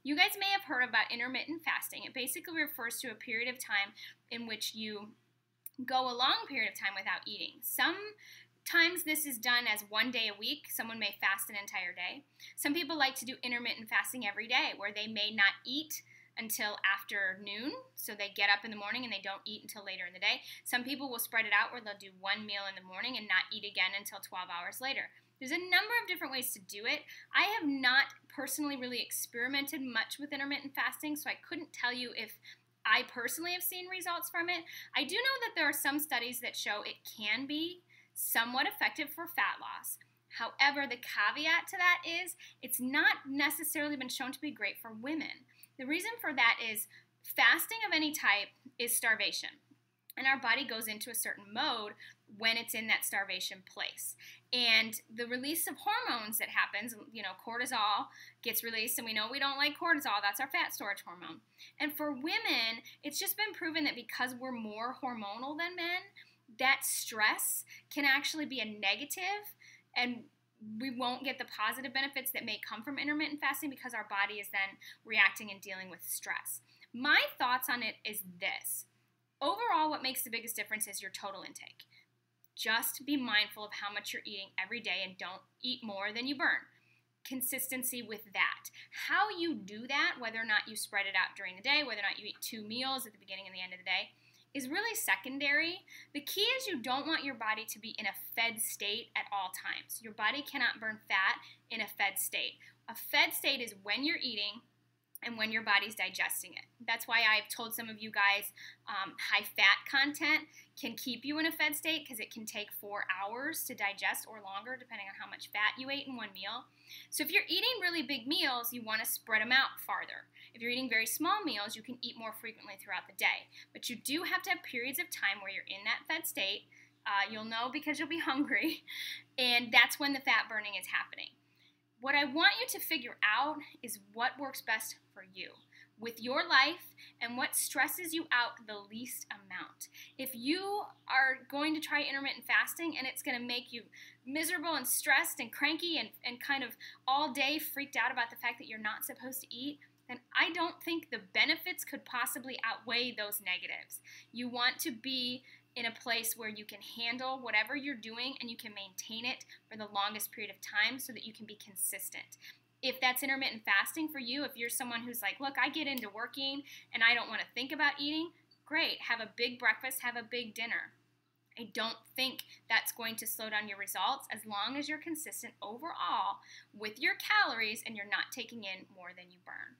You guys may have heard about intermittent fasting. It basically refers to a period of time in which you go a long period of time without eating. Sometimes this is done as 1 day a week. Someone may fast an entire day. Some people like to do intermittent fasting every day, where they may not eat until afternoon, so they get up in the morning and they don't eat until later in the day. Some people will spread it out where they'll do one meal in the morning and not eat again until 12 hours later. There's a number of different ways to do it. I have not personally really experimented much with intermittent fasting, so I couldn't tell you if I personally have seen results from it. I do know that there are some studies that show it can be somewhat effective for fat loss. However, the caveat to that is it's not necessarily been shown to be great for women. The reason for that is fasting of any type is starvation. And our body goes into a certain mode when it's in that starvation place. And the release of hormones that happens, cortisol gets released, and we know we don't like cortisol. That's our fat storage hormone. And for women, it's just been proven that because we're more hormonal than men, that stress can actually be a negative, and we won't get the positive benefits that may come from intermittent fasting because our body is then reacting and dealing with stress. My thoughts on it is this. Overall, what makes the biggest difference is your total intake. Just be mindful of how much you're eating every day and don't eat more than you burn. Consistency with that. How you do that, whether or not you spread it out during the day, whether or not you eat 2 meals at the beginning and the end of the day, is really secondary. The key is you don't want your body to be in a fed state at all times. Your body cannot burn fat in a fed state. A fed state is when you're eating and when your body's digesting it. That's why I've told some of you guys high fat content can keep you in a fed state because it can take 4 hours to digest or longer depending on how much fat you ate in one meal. So if you're eating really big meals, you want to spread them out farther. If you're eating very small meals, you can eat more frequently throughout the day. But you do have to have periods of time where you're in that fed state. You'll know because you'll be hungry, and that's when the fat burning is happening. What I want you to figure out is what works best for you with your life and what stresses you out the least amount. If you are going to try intermittent fasting and it's going to make you miserable and stressed and cranky and kind of all day freaked out about the fact that you're not supposed to eat, then I don't think the benefits could possibly outweigh those negatives. You want to be in a place where you can handle whatever you're doing and you can maintain it for the longest period of time so that you can be consistent. If that's intermittent fasting for you, if you're someone who's like, look, I get into working and I don't want to think about eating, great. Have a big breakfast, have a big dinner. I don't think that's going to slow down your results as long as you're consistent overall with your calories and you're not taking in more than you burn.